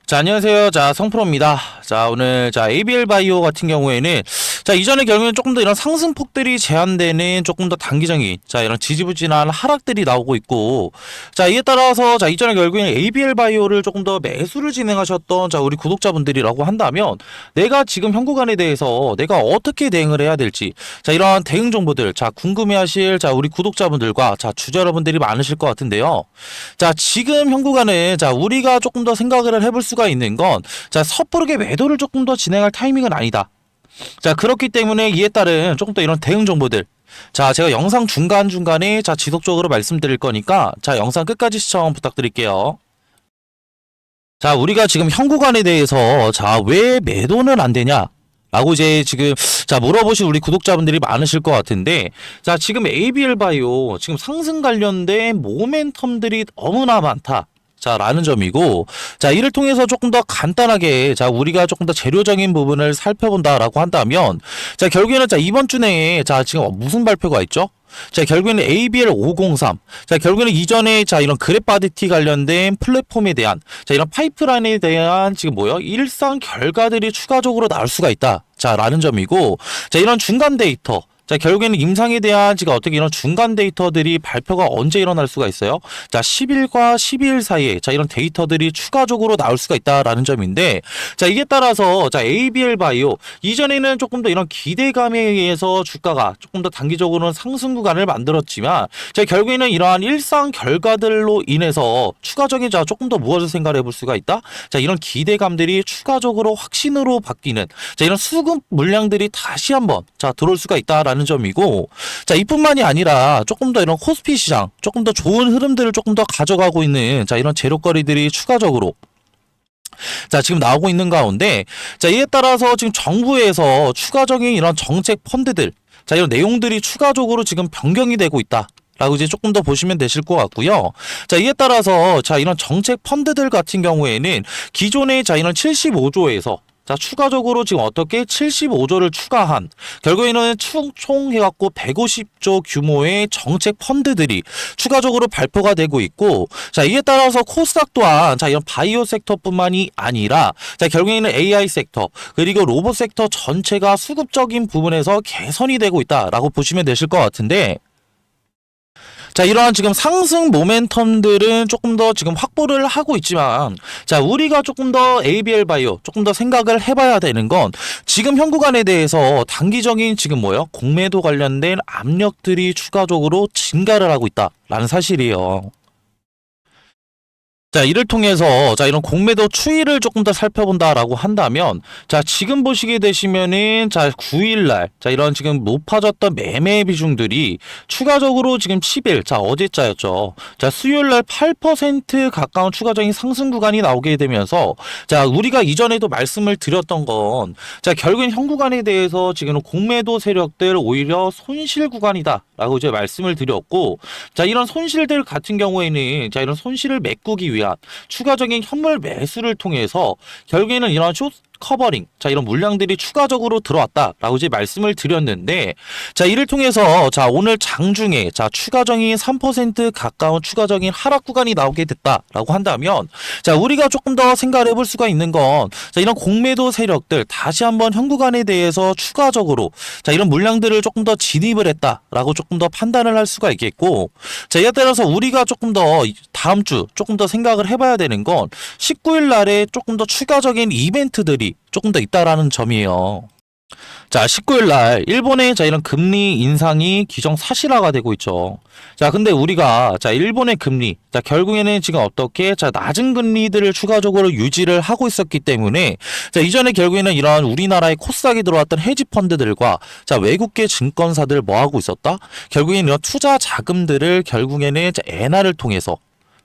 자, 안녕하세요. 자, 성프로입니다. 자, 오늘 ABL 바이오 같은 경우에는 이전에 결국엔 조금 더 이런 상승폭들이 제한되는 조금 더 단기적인 이런 지지부진한 하락들이 나오고 있고, 이에 따라서 이전에 결국엔 ABL 바이오를 조금 더 매수를 진행하셨던 우리 구독자분들이라고 한다면, 내가 지금 현 구간에 대해서 내가 어떻게 대응을 해야 될지, 이러한 대응 정보들 궁금해하실 우리 구독자분들과 주주 여러분들이 많으실 것 같은데요. 지금 현 구간에 우리가 조금 더 생각을 해볼 수가 있는 건 섣부르게 매도를 조금 더 진행할 타이밍은 아니다. 그렇기 때문에 이에 따른 조금 더 이런 대응 정보들, 제가 영상 중간중간에 지속적으로 말씀드릴 거니까 영상 끝까지 시청 부탁드릴게요. 우리가 지금 현 구간에 대해서 왜 매도는 안 되냐 라고 이제 지금 물어보실 우리 구독자분들이 많으실 것 같은데, 지금 ABL 바이오 지금 상승 관련된 모멘텀들이 너무나 많다 라는 점이고, 이를 통해서 조금 더 간단하게 우리가 조금 더 재료적인 부분을 살펴본다라고 한다면, 결국에는 이번 주 내에 지금 무슨 발표가 있죠? 결국에는 ABL 503. 결국에는 이전에 이런 그래바디티 관련된 플랫폼에 대한 이런 파이프라인에 대한 지금 일상 결과들이 추가적으로 나올 수가 있다 라는 점이고, 이런 중간 데이터, 결국에는 임상에 대한 어떻게 이런 중간 데이터들이 발표가 언제 일어날 수가 있어요? 10일과 12일 사이에 이런 데이터들이 추가적으로 나올 수가 있다라는 점인데, 이에 따라서 ABL 바이오 이전에는 조금 더 이런 기대감에 의해서 주가가 조금 더 단기적으로는 상승 구간을 만들었지만, 결국에는 이러한 일상 결과들로 인해서 추가적인 조금 더 무엇을 생각해 볼 수가 있다? 이런 기대감들이 추가적으로 확신으로 바뀌는 이런 수급 물량들이 다시 한번 들어올 수가 있다라는 점이고, 이뿐만이 아니라 조금 더 이런 코스피 시장 조금 더 좋은 흐름들을 조금 더 가져가고 있는 이런 재료거리들이 추가적으로 지금 나오고 있는 가운데, 이에 따라서 지금 정부에서 추가적인 이런 정책 펀드들 이런 내용들이 추가적으로 지금 변경이 되고 있다 라고 이제 조금 더 보시면 되실 것 같고요. 이에 따라서 이런 정책 펀드들 같은 경우에는 기존의 이런 75조에서 추가적으로 지금 어떻게 75조를 추가한, 결국에는 총 해갖고 150조 규모의 정책 펀드들이 추가적으로 발표가 되고 있고, 이에 따라서 코스닥 또한 이런 바이오 섹터뿐만이 아니라 결국에는 AI 섹터 그리고 로봇 섹터 전체가 수급적인 부분에서 개선이 되고 있다라고 보시면 되실 것 같은데, 이러한 지금 상승 모멘텀들은 조금 더 지금 확보를 하고 있지만, 우리가 조금 더 ABL 바이오 조금 더 생각을 해봐야 되는 건, 지금 현 구간에 대해서 단기적인 지금 공매도 관련된 압력들이 추가적으로 증가를 하고 있다라는 사실이에요. 이를 통해서 이런 공매도 추이를 조금 더 살펴본다라고 한다면, 지금 보시게 되시면은 9일날 이런 지금 높아졌던 매매 비중들이 추가적으로 지금 10일 어제자였죠. 수요일날 8% 가까운 추가적인 상승 구간이 나오게 되면서, 우리가 이전에도 말씀을 드렸던 건 결국엔 현 구간에 대해서 지금 공매도 세력들 오히려 손실 구간이다라고 이제 말씀을 드렸고, 이런 손실들 같은 경우에는 이런 손실을 메꾸기 위한 추가적인 현물 매수를 통해서 결국에는 이런 숏 커버링 이런 물량들이 추가적으로 들어왔다라고 이제 말씀을 드렸는데, 이를 통해서 오늘 장중에 추가적인 3% 가까운 추가적인 하락 구간이 나오게 됐다라고 한다면, 우리가 조금 더 생각을 해볼 수가 있는 건 이런 공매도 세력들 다시 한번 현 구간에 대해서 추가적으로 이런 물량들을 조금 더 진입을 했다라고 조금 더 판단을 할 수가 있겠고, 이에 따라서 우리가 조금 더 다음 주 조금 더 생각을 해봐야 되는 건 19일 날에 조금 더 추가적인 이벤트들이 조금 더 있다라는 점이에요. 19일 날 일본의 이런 금리 인상이 기정사실화가 되고 있죠. 근데 우리가 일본의 금리 결국에는 지금 어떻게 낮은 금리들을 추가적으로 유지를 하고 있었기 때문에, 이전에 결국에는 이런 우리나라의 코스닥에 들어왔던 헤지 펀드들과 외국계 증권사들 뭐 하고 있었다? 결국에는 이런 투자 자금들을 결국에는 엔화를 통해서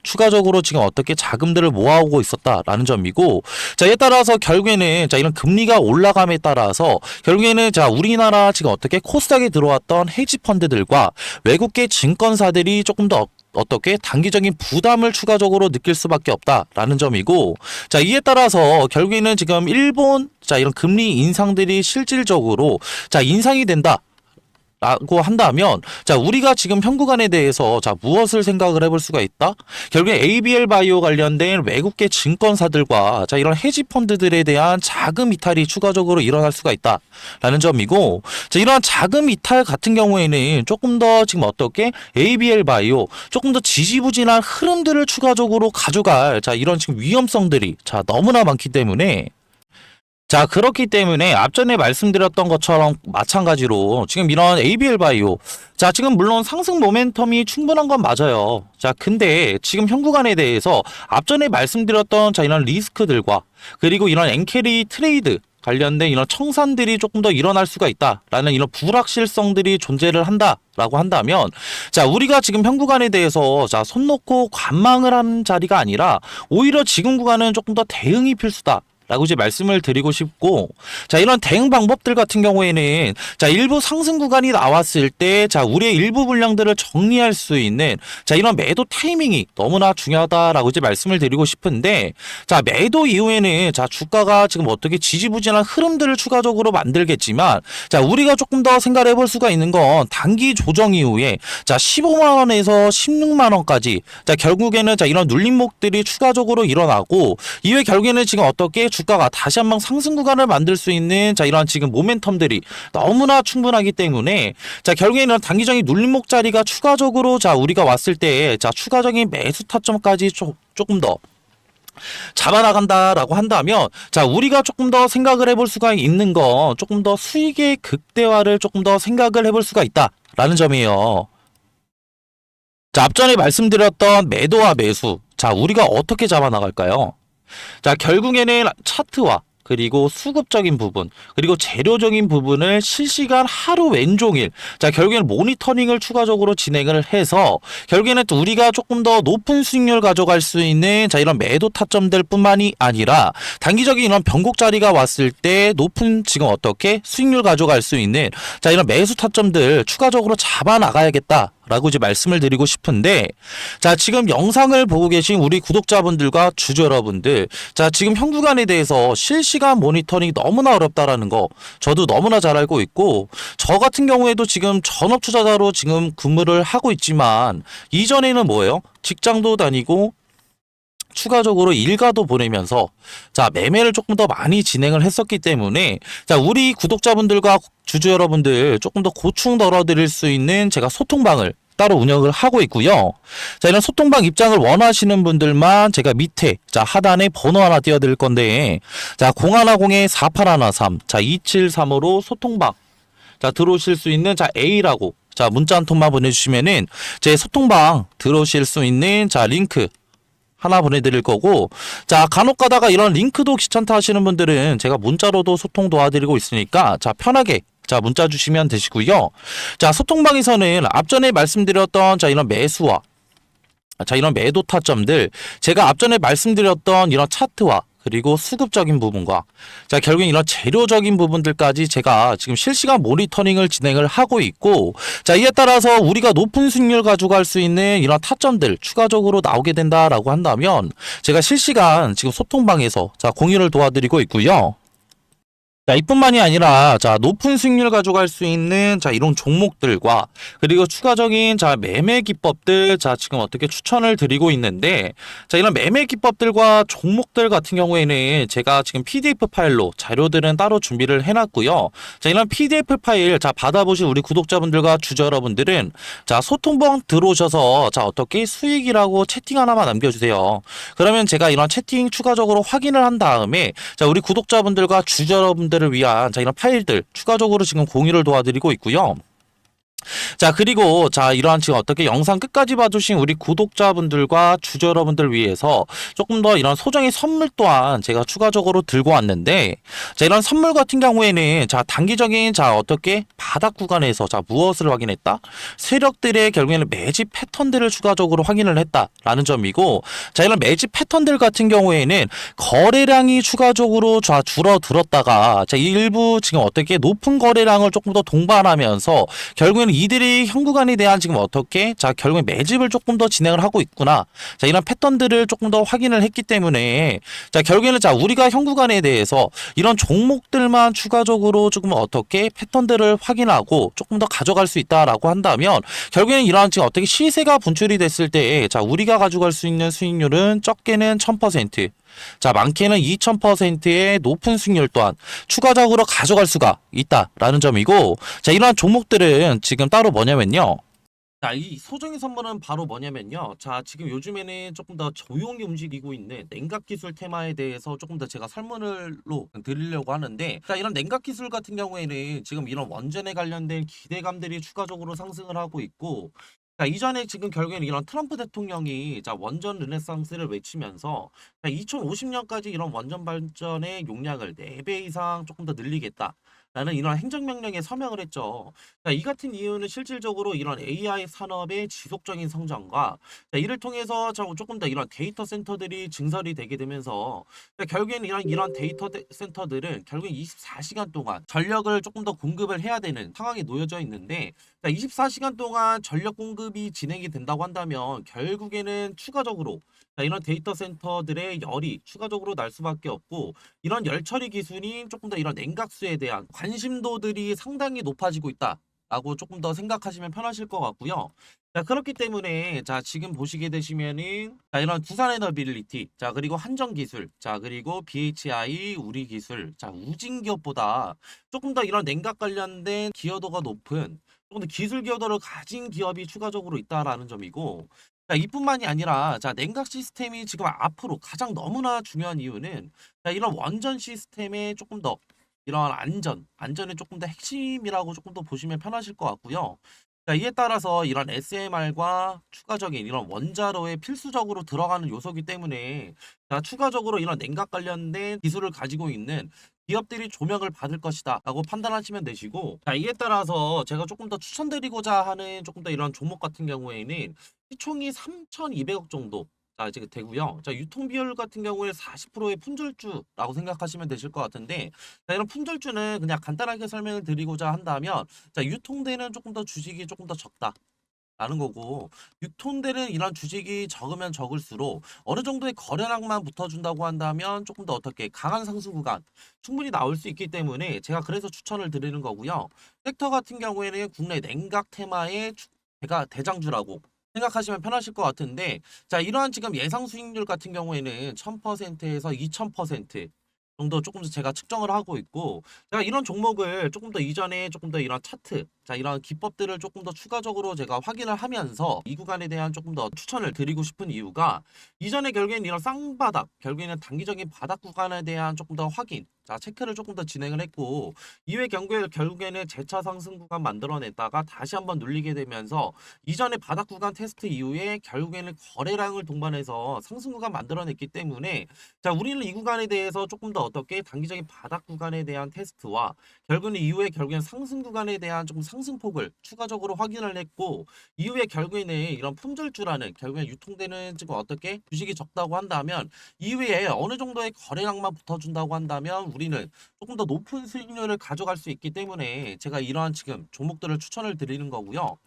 추가적으로 지금 어떻게 자금들을 모아오고 있었다라는 점이고, 이에 따라서 결국에는 이런 금리가 올라감에 따라서 결국에는 우리나라 지금 어떻게 코스닥에 들어왔던 헤지 펀드들과 외국계 증권사들이 조금 더 어떻게 단기적인 부담을 추가적으로 느낄 수밖에 없다라는 점이고, 이에 따라서 결국에는 지금 일본 이런 금리 인상들이 실질적으로 인상이 된다 라고 한다면, 자, 우리가 지금 현 구간에 대해서, 자, 무엇을 생각을 해볼 수가 있다? 결국에 ABL 바이오 관련된 외국계 증권사들과, 자, 이런 헤지 펀드들에 대한 자금 이탈이 추가적으로 일어날 수가 있다. 라는 점이고, 자, 이런 자금 이탈 같은 경우에는 조금 더 지금 어떻게 ABL 바이오, 조금 더 지지부진한 흐름들을 추가적으로 가져갈, 자, 이런 지금 위험성들이, 자, 너무나 많기 때문에, 자, 그렇기 때문에 앞전에 말씀드렸던 것처럼 마찬가지로 지금 이런 ABL 바이오, 자, 지금 물론 상승 모멘텀이 충분한 건 맞아요. 자, 근데 지금 현 구간에 대해서 앞전에 말씀드렸던 자, 이런 리스크들과 그리고 이런 엔캐리 트레이드 관련된 이런 청산들이 조금 더 일어날 수가 있다라는 이런 불확실성들이 존재를 한다라고 한다면, 자, 우리가 지금 현 구간에 대해서 자, 손 놓고 관망을 하는 자리가 아니라 오히려 지금 구간은 조금 더 대응이 필수다. 라고 이제 말씀을 드리고 싶고, 자, 이런 대응 방법들 같은 경우에는, 자, 일부 상승 구간이 나왔을 때, 자, 우리의 일부 물량들을 정리할 수 있는, 자, 이런 매도 타이밍이 너무나 중요하다라고 이제 말씀을 드리고 싶은데, 자, 매도 이후에는, 자, 주가가 지금 어떻게 지지부진한 흐름들을 추가적으로 만들겠지만, 자, 우리가 조금 더 생각을 해볼 수가 있는 건 단기 조정 이후에, 자, 15만원에서 16만원까지, 자, 결국에는, 자, 이런 눌림목들이 추가적으로 일어나고, 이후에 결국에는 지금 어떻게 주가가 다시 한번 상승 구간을 만들 수 있는 자, 이러한 지금 모멘텀들이 너무나 충분하기 때문에, 자, 결국에는 단기적인 눌림목 자리가 추가적으로, 자, 우리가 왔을 때, 자, 추가적인 매수 타점까지 조금 더 잡아나간다라고 한다면, 자, 우리가 조금 더 생각을 해볼 수가 있는 건 조금 더 수익의 극대화를 조금 더 생각을 해볼 수가 있다라는 점이에요. 자, 앞전에 말씀드렸던 매도와 매수, 자, 우리가 어떻게 잡아나갈까요? 자, 결국에는 차트와 그리고 수급적인 부분, 그리고 재료적인 부분을 실시간 하루 왼종일, 자, 결국에는 모니터링을 추가적으로 진행을 해서, 결국에는 또 우리가 조금 더 높은 수익률 가져갈 수 있는, 자, 이런 매도 타점들 뿐만이 아니라, 단기적인 이런 변곡 자리가 왔을 때 높은 지금 어떻게 수익률 가져갈 수 있는, 자, 이런 매수 타점들 추가적으로 잡아 나가야겠다. 라고 이제 말씀을 드리고 싶은데, 자, 지금 영상을 보고 계신 우리 구독자분들과 주주 여러분들, 자, 지금 현 구간에 대해서 실시간 모니터링이 너무나 어렵다라는 거 저도 너무나 잘 알고 있고, 저 같은 경우에도 지금 전업 투자자로 지금 근무를 하고 있지만, 이전에는 뭐예요? 직장도 다니고 추가적으로 일가도 보내면서, 자, 매매를 조금 더 많이 진행을 했었기 때문에, 자, 우리 구독자분들과 주주 여러분들 조금 더 고충 덜어드릴 수 있는 제가 소통방을 따로 운영을 하고 있고요. 자, 이런 소통방 입장을 원하시는 분들만 제가 밑에, 자, 하단에 번호 하나 띄워드릴 건데, 자, 0110-4813, 자, 273으로 소통방, 자, 들어오실 수 있는, 자, A라고, 자, 문자 한 통만 보내주시면은 제 소통방 들어오실 수 있는, 자, 링크 하나 보내드릴 거고, 자, 간혹 가다가 이런 링크도 귀찮다 하시는 분들은 제가 문자로도 소통 도와드리고 있으니까, 자, 편하게, 자, 문자 주시면 되시고요. 자, 소통방에서는 앞전에 말씀드렸던, 자, 이런 매수와, 자, 이런 매도 타점들, 제가 앞전에 말씀드렸던 이런 차트와 그리고 수급적인 부분과, 자, 결국엔 이런 재료적인 부분들까지 제가 지금 실시간 모니터링을 진행을 하고 있고, 자, 이에 따라서 우리가 높은 수익률 가져갈 수 있는 이런 타점들 추가적으로 나오게 된다라고 한다면, 제가 실시간 지금 소통방에서, 자, 공유를 도와드리고 있고요. 자, 이뿐만이 아니라, 자, 높은 수익률 가져갈 수 있는, 자, 이런 종목들과, 그리고 추가적인, 자, 매매 기법들, 자, 지금 어떻게 추천을 드리고 있는데, 자, 이런 매매 기법들과 종목들 같은 경우에는 제가 지금 PDF 파일로 자료들은 따로 준비를 해놨고요. 자, 이런 PDF 파일, 자, 받아보실 우리 구독자분들과 주주 여러분들은, 자, 소통방 들어오셔서, 자, 어떻게 수익이라고 채팅 하나만 남겨주세요. 그러면 제가 이런 채팅 추가적으로 확인을 한 다음에, 자, 우리 구독자분들과 주주 여러분들 을 위한, 자, 이런 파일들 추가적으로 지금 공유를 도와드리고 있고요. 자, 그리고, 자, 이러한 지금 어떻게 영상 끝까지 봐주신 우리 구독자분들과 주주 여러분들 위해서 조금 더 이런 소정의 선물 또한 제가 추가적으로 들고 왔는데, 자, 이런 선물 같은 경우에는, 자, 단기적인, 자, 어떻게 바닥 구간에서, 자, 무엇을 확인했다? 세력들의 결국에는 매집 패턴들을 추가적으로 확인을 했다라는 점이고, 자, 이런 매집 패턴들 같은 경우에는 거래량이 추가적으로, 자, 줄어들었다가, 자, 일부 지금 어떻게 높은 거래량을 조금 더 동반하면서 결국에는 결국에는 이들이 현 구간에 대한 지금 어떻게 자 결국에 매집을 조금 더 진행을 하고 있구나. 자 이런 패턴들을 조금 더 확인을 했기 때문에 자 결국에는 자 우리가 현 구간에 대해서 이런 종목들만 추가적으로 조금 어떻게 패턴들을 확인하고 조금 더 가져갈 수 있다라고 한다면 결국에는 이러한 지금 어떻게 시세가 분출이 됐을 때 자 우리가 가져갈 수 있는 수익률은 적게는 1000%, 자 많게는 2000%의 높은 수익률 또한 추가적으로 가져갈 수가 있다라는 점이고, 자 이러한 종목들은 지금 따로 뭐냐면요. 자, 이 소정의 선물은 바로 뭐냐면요. 자, 지금 요즘에는 조금 더 조용히 움직이고 있는 냉각 기술 테마에 대해서 조금 더 제가 설문을로 드리려고 하는데, 자, 이런 냉각 기술 같은 경우에는 지금 이런 원전에 관련된 기대감들이 추가적으로 상승을 하고 있고, 자, 이전에 지금 결국에는 이런 트럼프 대통령이 자, 원전 르네상스를 외치면서 자, 2050년까지 이런 원전 발전의 용량을 4배 이상 조금 더 늘리겠다. 라는 이런 행정명령에 서명을 했죠. 자, 이 같은 이유는 실질적으로 이런 AI 산업의 지속적인 성장과 자, 이를 통해서 조금 더 이런 데이터 센터들이 증설이 되게 되면서 자, 결국에는 이런 데이터 센터들은 결국 24시간 동안 전력을 조금 더 공급을 해야 되는 상황에 놓여져 있는데, 자, 24시간 동안 전력 공급이 진행이 된다고 한다면 결국에는 추가적으로 자, 이런 데이터 센터들의 열이 추가적으로 날 수밖에 없고, 이런 열 처리 기술이 조금 더 이런 냉각수에 대한 관심도들이 상당히 높아지고 있다라고 조금 더 생각하시면 편하실 것 같고요. 자, 그렇기 때문에 자, 지금 보시게 되시면은 자, 이런 두산에너빌리티, 자, 그리고 한전기술, 자, 그리고 BHI 우리기술, 자, 우진기업보다 조금 더 이런 냉각 관련된 기여도가 높은 조금 더 기술 기여도를 가진 기업이 추가적으로 있다라는 점이고, 자, 이뿐만이 아니라 자, 냉각 시스템이 지금 앞으로 가장 너무나 중요한 이유는 자, 이런 원전 시스템의 조금 더 이런 안전이 조금 더 핵심이라고 조금 더 보시면 편하실 것 같고요. 자, 이에 따라서 이런 SMR과 추가적인 이런 원자로에 필수적으로 들어가는 요소이기 때문에 자, 추가적으로 이런 냉각 관련된 기술을 가지고 있는 기업들이 조명을 받을 것이다 라고 판단하시면 되시고, 자, 이에 따라서 제가 조금 더 추천드리고자 하는 조금 더 이런 종목 같은 경우에는 시총이 3,200억 정도 자 지금 되고요. 자 유통 비율 같은 경우에 40%의 품절주라고 생각하시면 되실 것 같은데, 자 이런 품절주는 그냥 간단하게 설명을 드리고자 한다면 자 유통되는 조금 더 주식이 조금 더 적다. 라는 거고, 유통되는 이런 주식이 적으면 적을수록 어느 정도의 거래량만 붙어준다고 한다면 조금 더 어떻게 강한 상승 구간 충분히 나올 수 있기 때문에 제가 그래서 추천을 드리는 거고요. 섹터 같은 경우에는 국내 냉각 테마의 제가 대장주라고 생각하시면 편하실 것 같은데, 자 이러한 지금 예상 수익률 같은 경우에는 1000%에서 2000% 정도 조금 더 제가 측정을 하고 있고, 제가 이런 종목을 조금 더 이전에 조금 더 이런 차트 자 이런 기법들을 조금 더 추가적으로 제가 확인을 하면서 이 구간에 대한 조금 더 추천을 드리고 싶은 이유가, 이전에 결국에는 이런 쌍바닥 결국에는 단기적인 바닥 구간에 대한 조금 더 확인 자 체크를 조금 더 진행을 했고, 이후에 결국에는 재차 상승 구간 만들어냈다가 다시 한번 눌리게 되면서 이전에 바닥 구간 테스트 이후에 결국에는 거래량을 동반해서 상승 구간 만들어냈기 때문에 자 우리는 이 구간에 대해서 조금 더 어떻게 단기적인 바닥 구간에 대한 테스트와 결국에는 이후에 결국에는 상승 구간에 대한 조금 상승폭을 추가적으로 확인을 했고, 이후에 결국에는 이런 품절주라는 결국에 유통되는 지금 어떻게 주식이 적다고 한다면 이후에 어느 정도의 거래량만 붙어준다고 한다면 우리는 조금 더 높은 수익률을 가져갈 수 있기 때문에 제가 이러한 지금 종목들을 추천을 드리는 거고요.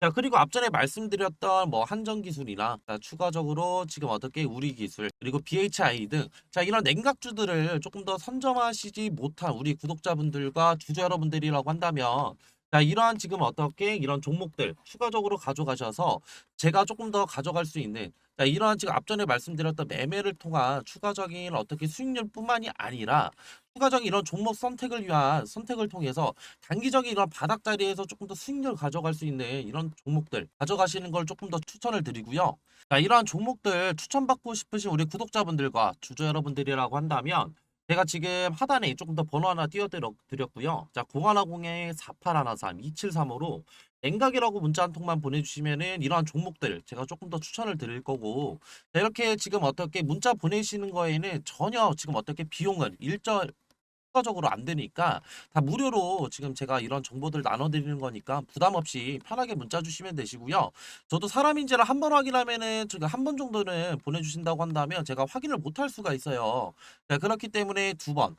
자, 그리고 앞전에 말씀드렸던 뭐 한전기술이나 자, 추가적으로 지금 어떻게 우리기술 그리고 BHI 등 자, 이런 냉각주들을 조금 더 선점하시지 못한 우리 구독자분들과 주주 여러분들이라고 한다면 자, 이러한 지금 어떻게 이런 종목들 추가적으로 가져가셔서 제가 조금 더 가져갈 수 있는 자, 이러한 지금 앞전에 말씀드렸던 매매를 통한 추가적인 어떻게 수익률뿐만이 아니라 추가적인 이런 종목 선택을 위한 선택을 통해서 단기적인 이런 바닥 자리에서 조금 더 수익률 가져갈 수 있는 이런 종목들 가져가시는 걸 조금 더 추천을 드리고요. 자, 이러한 종목들 추천받고 싶으신 우리 구독자분들과 주주 여러분들이라고 한다면 제가 지금 하단에 조금 더 번호 하나 띄워드렸고요. 자, 0110-4813-2735로 냉각이라고 문자 한 통만 보내주시면은 이러한 종목들 제가 조금 더 추천을 드릴 거고, 자, 이렇게 지금 어떻게 문자 보내시는 거에는 전혀 지금 어떻게 비용은 추가적으로 안 되니까 다 무료로 지금 제가 이런 정보들 나눠드리는 거니까 부담 없이 편하게 문자 주시면 되시고요. 저도 사람인지를 한 번 확인하면은 지금 한 번 정도는 보내주신다고 한다면 제가 확인을 못 할 수가 있어요. 자, 그렇기 때문에 두 번,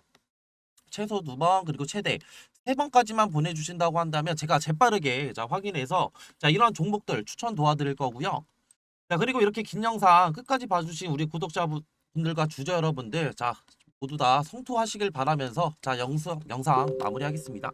최소 두 번, 그리고 최대 3번까지만 보내주신다고 한다면 제가 재빠르게 자 확인해서 자 이런 종목들 추천 도와드릴 거고요. 자 그리고 이렇게 긴 영상 끝까지 봐주신 우리 구독자분들과 주저 여러분들 자 모두 다 성투하시길 바라면서 자 영상 마무리하겠습니다.